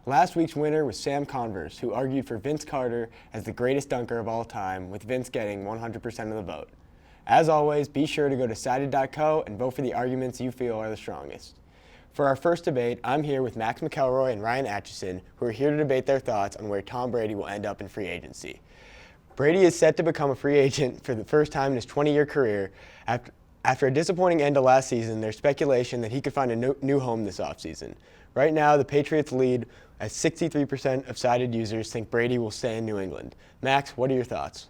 Last week's winner was Sam Converse, who argued for Vince Carter as the greatest dunker of all time, with Vince getting 100% of the vote. As always, be sure to go to sided.co and vote for the arguments you feel are the strongest. For our first debate, I'm here with Max McElroy and Ryan Atchison, who are here to debate their thoughts on where Tom Brady will end up in free agency. Brady is set to become a free agent for the first time in his 20-year career. After a disappointing end to last season, there's speculation that he could find a new home this offseason. Right now, the Patriots lead as 63% of sided users think Brady will stay in New England. Max, what are your thoughts?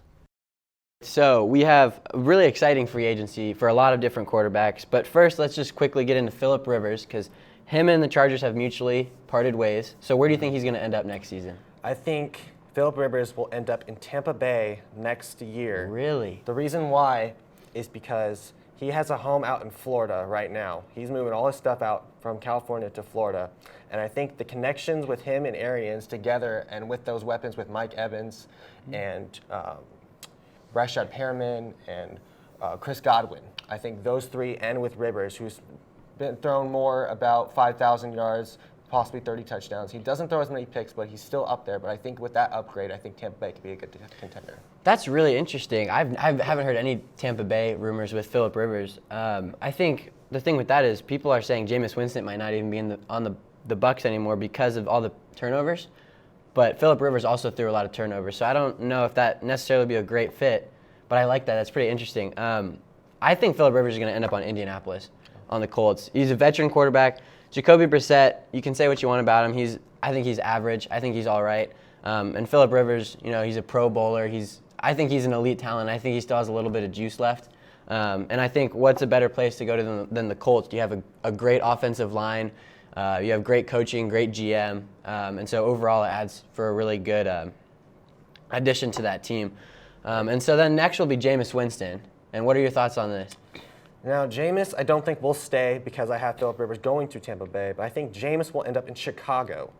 So we have a really exciting free agency for a lot of different quarterbacks. But first, let's just quickly get into Phillip Rivers, because him and the Chargers have mutually parted ways. So where do you think he's going to end up next season? I think Phillip Rivers will end up in Tampa Bay next year. Really? The reason why is because he has a home out in Florida right now. He's moving all his stuff out from California to Florida. And I think the connections with him and Arians together, and with those weapons with Mike Evans and Rashad Perriman and Chris Godwin, I think those three, and with Rivers, who's been thrown more about 5,000 yards, possibly 30 touchdowns. He doesn't throw as many picks, but he's still up there. But I think with that upgrade, I think Tampa Bay could be a good contender. That's really interesting. I haven't heard any Tampa Bay rumors with Phillip Rivers. I think the thing with that is people are saying Jameis Winston might not even be on the Bucs anymore because of all the turnovers. But Phillip Rivers also threw a lot of turnovers, so I don't know if that necessarily would be a great fit. But I like that. That's pretty interesting. I think Phillip Rivers is going to end up on Indianapolis, on the Colts. He's a veteran quarterback. Jacoby Brissett, you can say what you want about him. I think he's average. I think he's all right. And Phillip Rivers, he's a Pro Bowler. I think he's an elite talent. I think he still has a little bit of juice left. And I think what's a better place to go to than the Colts? You have a great offensive line. You have great coaching, great GM. And so overall, it adds for a really good addition to that team. And so then next will be Jameis Winston. And what are your thoughts on this? Now, Jameis, I don't think will stay because I have Phillip Rivers going to Tampa Bay, but I think Jameis will end up in Chicago.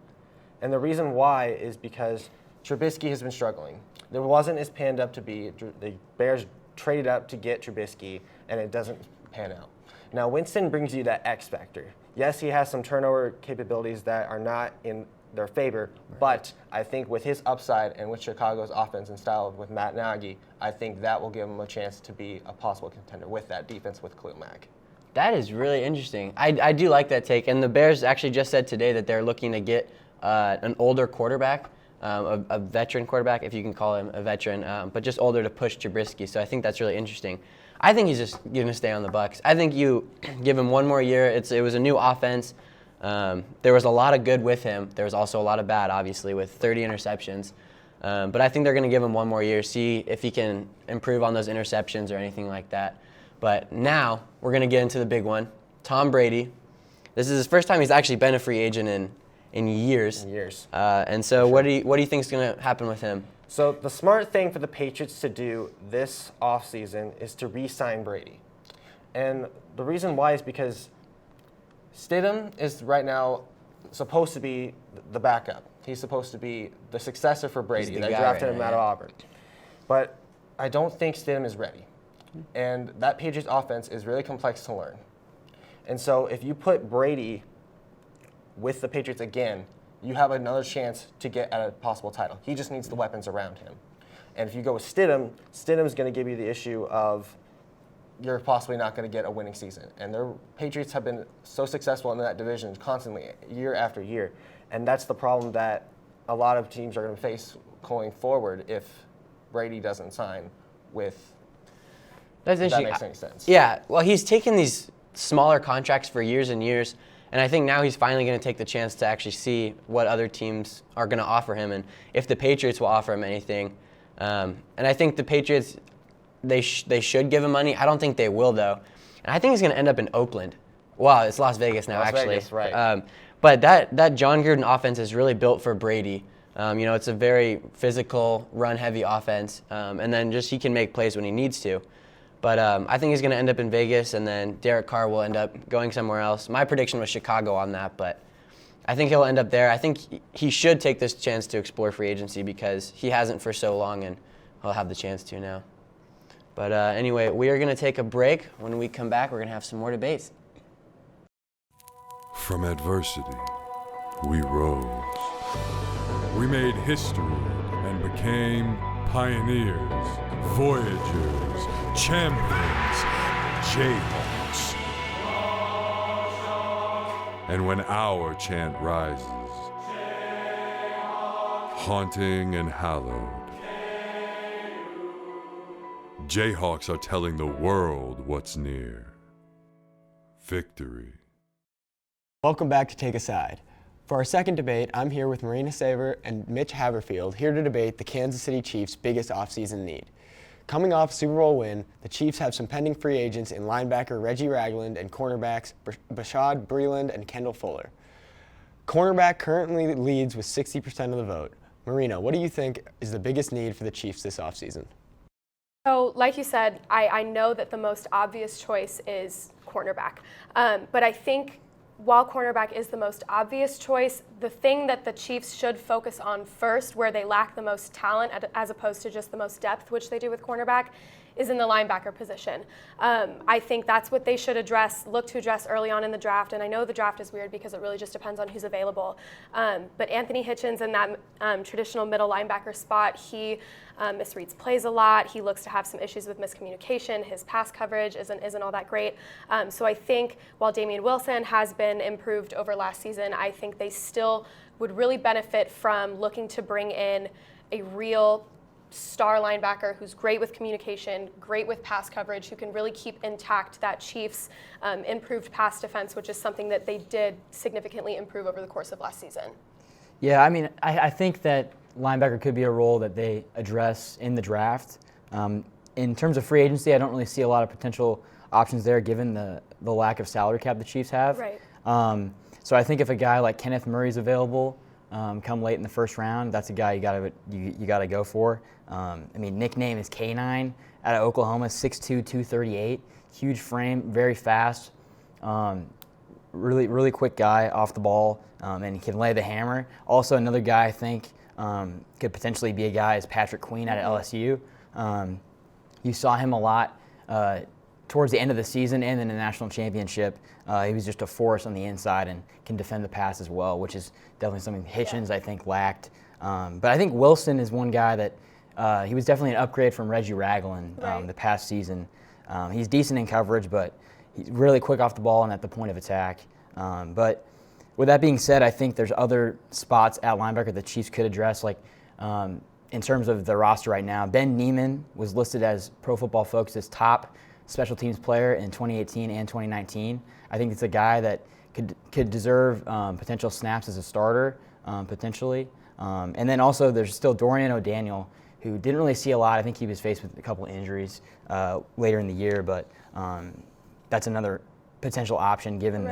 And the reason why is because Trubisky has been struggling. There wasn't as panned up to be. The Bears traded up to get Trubisky, and it doesn't pan out. Now, Winston brings you that X factor. Yes, he has some turnover capabilities that are not in their favor, but I think with his upside and with Chicago's offense and style with Matt Nagy, I think that will give him a chance to be a possible contender with that defense with Khalil Mack. That is really interesting. I do like that take. And the Bears actually just said today that they're looking to get an older quarterback, a veteran quarterback, if you can call him a veteran, but just older to push Trubisky. So I think that's really interesting. I think he's just going to stay on the Bucs. I think you give him one more year. It was a new offense. There was a lot of good with him. There was also a lot of bad, obviously, with 30 interceptions. But I think they're going to give him one more year, see if he can improve on those interceptions or anything like that. But now we're going to get into the big one. Tom Brady. This is his first time he's actually been a free agent in years. And so what do you think is going to happen with him? So the smart thing for the Patriots to do this offseason is to re-sign Brady. And the reason why is because Stidham is right now supposed to be the backup. He's supposed to be the successor for Brady. They drafted him out of Auburn. But I don't think Stidham is ready. And that Patriots offense is really complex to learn. And so if you put Brady with the Patriots again, you have another chance to get at a possible title. He just needs the weapons around him. And if you go with Stidham, Stidham's going to give you the issue of you're possibly not going to get a winning season. And their Patriots have been so successful in that division constantly, year after year. And that's the problem that a lot of teams are going to face going forward if Brady doesn't sign with. That's if that makes any sense. Yeah, well, he's taken these smaller contracts for years and years. And I think now he's finally going to take the chance to actually see what other teams are going to offer him and if the Patriots will offer him anything. And I think the Patriots, they should give him money. I don't think they will, though. And I think he's going to end up in Oakland. Wow, it's Las Vegas now, actually. Vegas, right. But that John Gruden offense is really built for Brady. It's a very physical, run-heavy offense. And then just he can make plays when he needs to. But I think he's going to end up in Vegas, and then Derek Carr will end up going somewhere else. My prediction was Chicago on that, but I think he'll end up there. I think he should take this chance to explore free agency because he hasn't for so long, and he'll have the chance to now. But anyway, we are going to take a break. When we come back, we're going to have some more debates. From adversity, we rose. We made history and became pioneers, voyagers, champions, Jayhawks. And when our chant rises, haunting and hallowed, Jayhawks are telling the world what's near. Victory. Welcome back to TakeaSide. For our second debate, I'm here with Marina Saver and Mitch Haverfield, here to debate the Kansas City Chiefs' biggest offseason need. Coming off a Super Bowl win, the Chiefs have some pending free agents in linebacker Reggie Ragland and cornerbacks Bashaud Breeland and Kendall Fuller. Cornerback currently leads with 60% of the vote. Marina, what do you think is the biggest need for the Chiefs this offseason? So, like you said, I know that the most obvious choice is cornerback. But I think while cornerback is the most obvious choice, the thing that the Chiefs should focus on first, where they lack the most talent as opposed to just the most depth, which they do with cornerback, is in the linebacker position. I think that's what they should look to address early on in the draft. And I know the draft is weird because it really just depends on who's available. But Anthony Hitchens in that traditional middle linebacker spot, he misreads plays a lot. He looks to have some issues with miscommunication. His pass coverage isn't all that great. So I think while Damian Wilson has been improved over last season, I think they still would really benefit from looking to bring in a real star linebacker who's great with communication, great with pass coverage, who can really keep intact that Chiefs' improved pass defense, which is something that they did significantly improve over the course of last season. Yeah, I mean, I think that linebacker could be a role that they address in the draft. In terms of free agency, I don't really see a lot of potential options there given the lack of salary cap the Chiefs have. Right. So I think if a guy like Kenneth Murray's available, come late in the first round, that's a guy you gotta go for. I mean, nickname is K9 out of Oklahoma, 6'2", 238, huge frame, very fast, really quick guy off the ball, and he can lay the hammer. Also, another guy I think could potentially be a guy is Patrick Queen out of LSU. You saw him a lot towards the end of the season and in the national championship. He was just a force on the inside and can defend the pass as well, which is definitely something Hitchens I think lacked. But I think Wilson is one guy that he was definitely an upgrade from Reggie Ragland the past season. He's decent in coverage, but he's really quick off the ball and at the point of attack. But with that being said, I think there's other spots at linebacker the Chiefs could address, like in terms of the roster right now. Ben Neiman was listed as Pro Football Focus's top special teams player in 2018 and 2019. I think it's a guy that could deserve potential snaps as a starter, potentially. And then also there's still Dorian O'Daniel, who didn't really see a lot. I think he was faced with a couple injuries later in the year, but that's another potential option given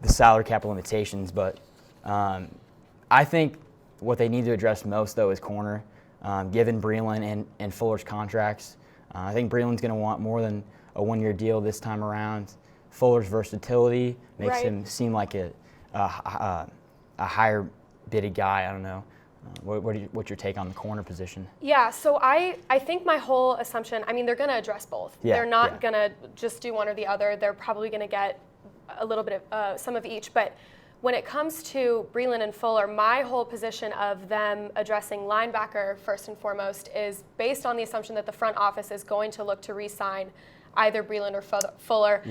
the salary cap limitations. But I think what they need to address most, though, is corner, given Breeland and Fuller's contracts. I think Breeland's going to want more than a one-year deal this time around. Fuller's versatility makes him seem like a higher bidded guy. I don't know. What's your take on the corner position? Yeah, so I think my whole assumption, I mean, they're going to address both. They're not going to just do one or the other. They're probably going to get a little bit of some of each. But when it comes to Breeland and Fuller, my whole position of them addressing linebacker first and foremost is based on the assumption that the front office is going to look to re-sign either Breeland or Fuller,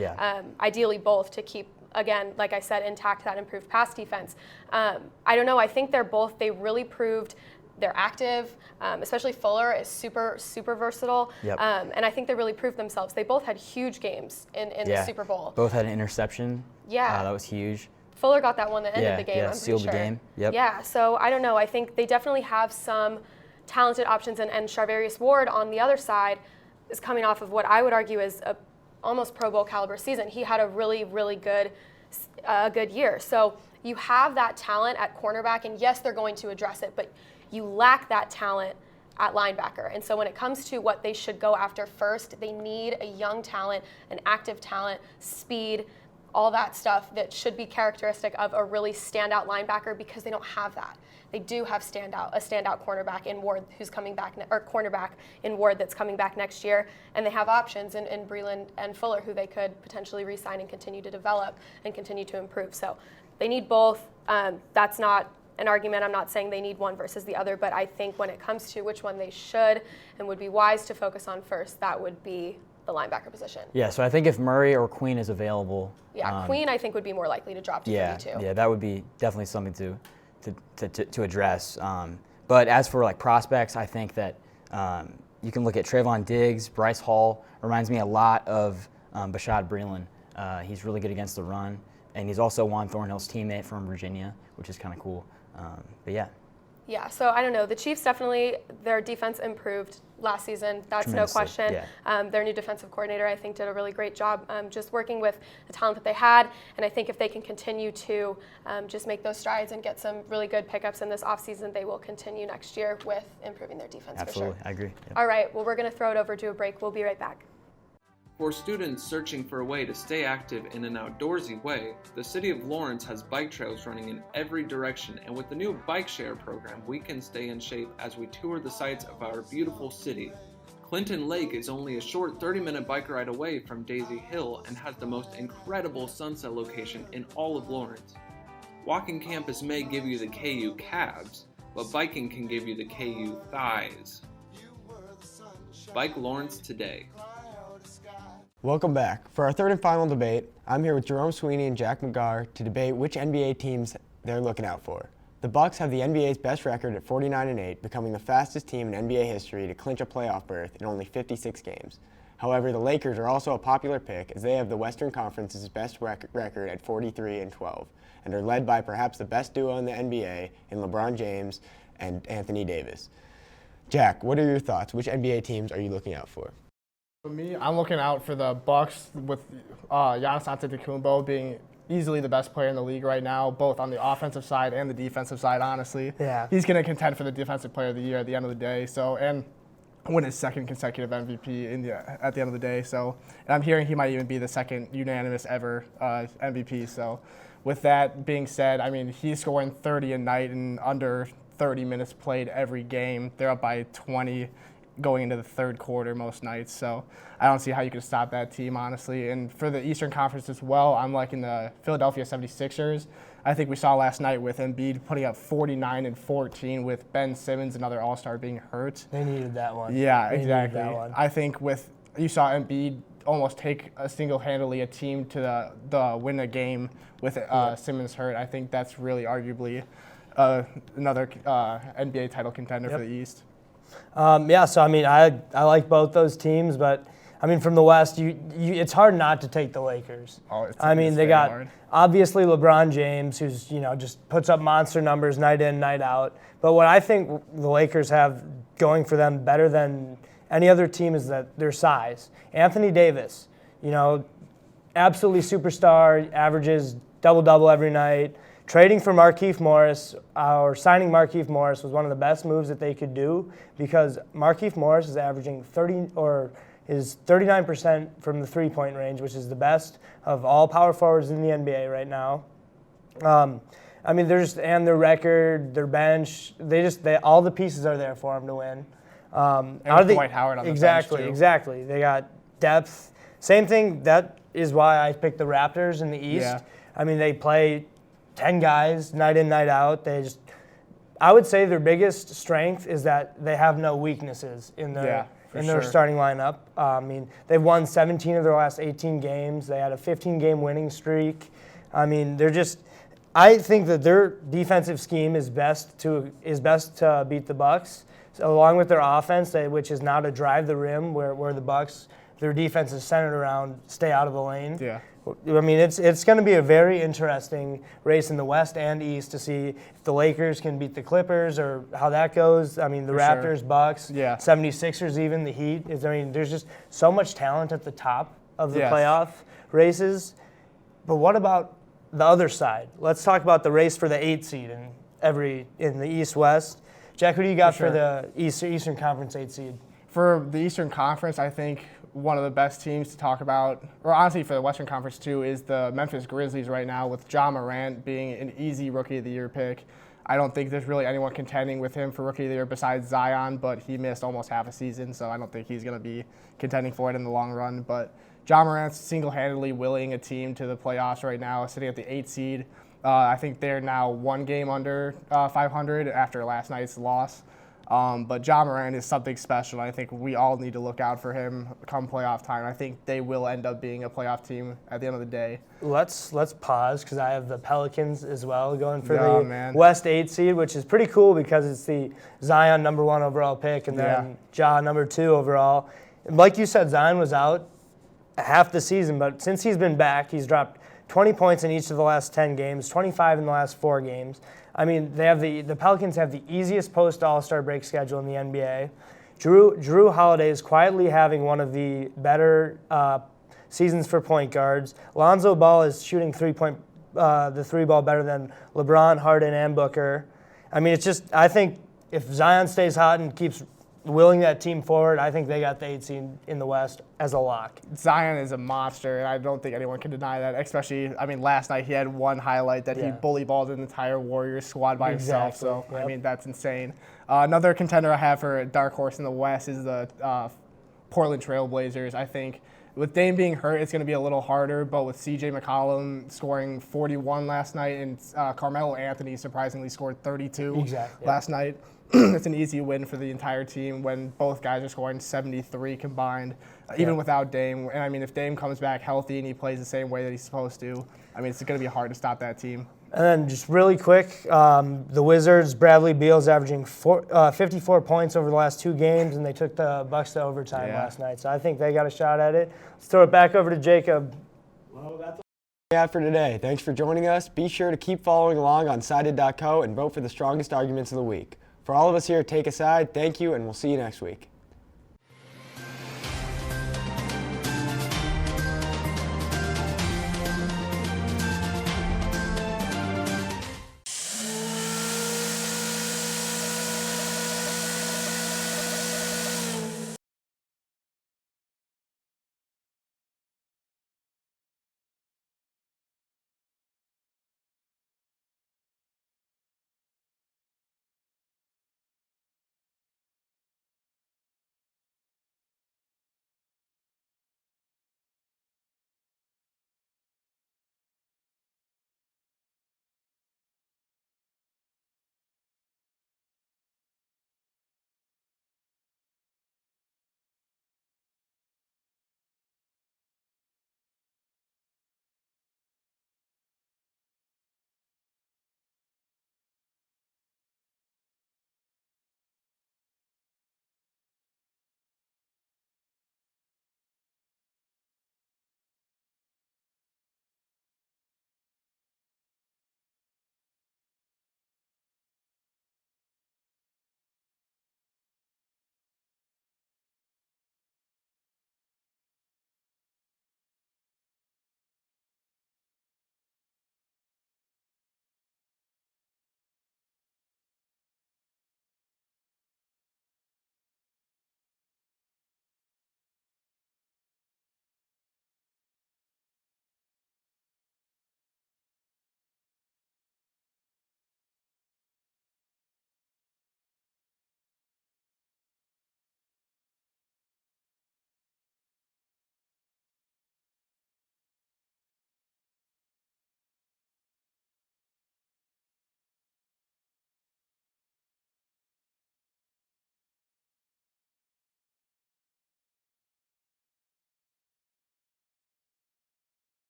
ideally both, to keep, again, like I said, intact that improved pass defense. I don't know. I think they really proved they're active, especially Fuller is super versatile. And I think they really proved themselves. They both had huge games in the Super Bowl. Both had an interception. That was huge. Fuller got that one that ended the game, I'm sealed pretty sure. the game. Yeah, so I don't know. I think they definitely have some talented options, and Charvarius Ward on the other side is coming off of what I would argue is a almost Pro Bowl caliber season. He had a really good year. So you have that talent at cornerback, and yes, they're going to address it, but you lack that talent at linebacker. And so when it comes to what they should go after first, they need a young talent, an active talent, speed, all that stuff that should be characteristic of a really standout linebacker, because they don't have that. They do have a standout cornerback in Ward who's coming back, or cornerback in Ward that's coming back next year, and they have options in Breeland and Fuller who they could potentially re-sign and continue to develop and continue to improve. So they need both. That's not an argument. I'm not saying they need one versus the other, but I think when it comes to which one they should and would be wise to focus on first, that would be the linebacker position. Yeah, so I think if Murray or Queen is available. Yeah, Queen I think would be more likely to drop to 32. Yeah, that would be definitely something to address. But as for like prospects, I think that you can look at Trayvon Diggs, Bryce Hall. Reminds me a lot of Bashad Breeland. He's really good against the run, and he's also Juan Thornhill's teammate from Virginia, which is kind of cool. But yeah. Yeah, so I don't know. The Chiefs definitely, their defense improved last season. That's no question. Yeah. Their new defensive coordinator, I think, did a really great job just working with the talent that they had. And I think if they can continue to just make those strides and get some really good pickups in this offseason, they will continue next year with improving their defense Absolutely, for sure. I agree. Yep. All right, well, we're going to throw it over to a break. We'll be right back. For students searching for a way to stay active in an outdoorsy way, the City of Lawrence has bike trails running in every direction, and with the new Bike Share program, we can stay in shape as we tour the sights of our beautiful city. Clinton Lake is only a short 30-minute bike ride away from Daisy Hill and has the most incredible sunset location in all of Lawrence. Walking campus may give you the KU calves, but biking can give you the KU thighs. Bike Lawrence today. Welcome back. For our third and final debate, I'm here with Jerome Sweeney and Jack McGarr to debate which NBA teams they're looking out for. The Bucks have the NBA's best record at 49-8, becoming the fastest team in NBA history to clinch a playoff berth in only 56 games. However, the Lakers are also a popular pick as they have the Western Conference's best record at 43-12 and are led by perhaps the best duo in the NBA in LeBron James and Anthony Davis. Jack, what are your thoughts? Which NBA teams are you looking out for? For me, I'm looking out for the Bucks with Giannis Antetokounmpo being easily the best player in the league right now, both on the offensive side and the defensive side, honestly. Yeah. He's going to contend for the Defensive Player of the Year at the end of the day, and win his second consecutive MVP at the end of the day. So, and I'm hearing he might even be the second unanimous ever MVP. So with that being said, I mean, he's scoring 30 a night in under 30 minutes played every game. They're up by 20 going into the third quarter most nights. So I don't see how you can stop that team, honestly. And for the Eastern Conference as well, I'm liking the Philadelphia 76ers. I think we saw last night with Embiid putting up 49 and 14 with Ben Simmons, another All-Star, being hurt. They needed that one. Yeah, They exactly. needed that one. I think you saw Embiid almost take single-handedly a team to the win a game with Simmons hurt. I think that's really arguably another NBA title contender for the East. Yeah, so I mean, I like both those teams, but I mean, from the West, it's hard not to take the Lakers. I mean, they got hard. Obviously LeBron James, who's just puts up monster numbers night in, night out. But what I think the Lakers have going for them better than any other team is that their size. Anthony Davis, absolutely superstar, averages double-double every night. Trading for Markieff Morris, or signing Markieff Morris, was one of the best moves that they could do because Markieff Morris is averaging 39% from the three-point range, which is the best of all power forwards in the NBA right now. I mean, and their record, their bench, all the pieces are there for them to win. And with Dwight Howard on the bench, too. Exactly. They got depth. Same thing. That is why I picked the Raptors in the East. Yeah. I mean, they play 10 guys night in, night out. I would say their biggest strength is that they have no weaknesses in their starting lineup. I mean, they've won 17 of their last 18 games. They had a 15-game winning streak. I mean, I think that their defensive scheme is best to beat the Bucks, so along with their offense, which is now to drive the rim, where the Bucks, their defense is centered around stay out of the lane. Yeah. I mean, it's going to be a very interesting race in the West and East to see if the Lakers can beat the Clippers or how that goes. I mean, the Raptors, Bucks, 76ers even, the Heat. There's just so much talent at the top of the playoff races. But what about the other side? Let's talk about the race for the 8th seed in the East-West. Jack, who do you got for the Eastern Conference 8th seed? For the Eastern Conference, I think one of the best teams to talk about, or honestly for the Western Conference too, is the Memphis Grizzlies right now with Ja Morant being an easy Rookie of the Year pick. I don't think there's really anyone contending with him for Rookie of the Year besides Zion, but he missed almost half a season, so I don't think he's going to be contending for it in the long run. But Ja Morant's single-handedly willing a team to the playoffs right now, sitting at the 8th seed. I think they're now 1 game under 500 after last night's loss. But Ja Morant is something special. I think we all need to look out for him come playoff time. I think they will end up being a playoff team at the end of the day. Let's pause because I have the Pelicans as well going for the West 8 seed, which is pretty cool because it's the Zion #1 overall pick and then Ja #2 overall. And like you said, Zion was out half the season, but since he's been back, he's dropped 20 points in each of the last 10 games, 25 in the last 4 games. I mean, they have the Pelicans have the easiest post-All-Star break schedule in the NBA. Drew Holiday is quietly having one of the better seasons for point guards. Lonzo Ball is shooting the 3 ball better than LeBron, Harden, and Booker. I mean, it's just, I think if Zion stays hot and keeps willing that team forward, I think they got the 8 seed in the West as a lock. Zion is a monster, and I don't think anyone can deny that, especially, I mean, last night he had one highlight that he bully balled an entire Warriors squad by himself, so, I mean, that's insane. Another contender I have for a dark horse in the West is the Portland Trail Blazers. I think with Dame being hurt, it's going to be a little harder, but with C.J. McCollum scoring 41 last night and Carmelo Anthony surprisingly scored 32 last night, it's an easy win for the entire team when both guys are scoring 73 combined, even without Dame. And, I mean, if Dame comes back healthy and he plays the same way that he's supposed to, I mean, it's going to be hard to stop that team. And then just really quick, the Wizards, Bradley Beal's averaging 54 points over the last 2 games, and they took the Bucks to overtime last night. So I think they got a shot at it. Let's throw it back over to Jacob. Well, that's all we have for today. Thanks for joining us. Be sure to keep following along on Sided.co and vote for the strongest arguments of the week. For all of us here at TakeaSide, thank you, and we'll see you next week.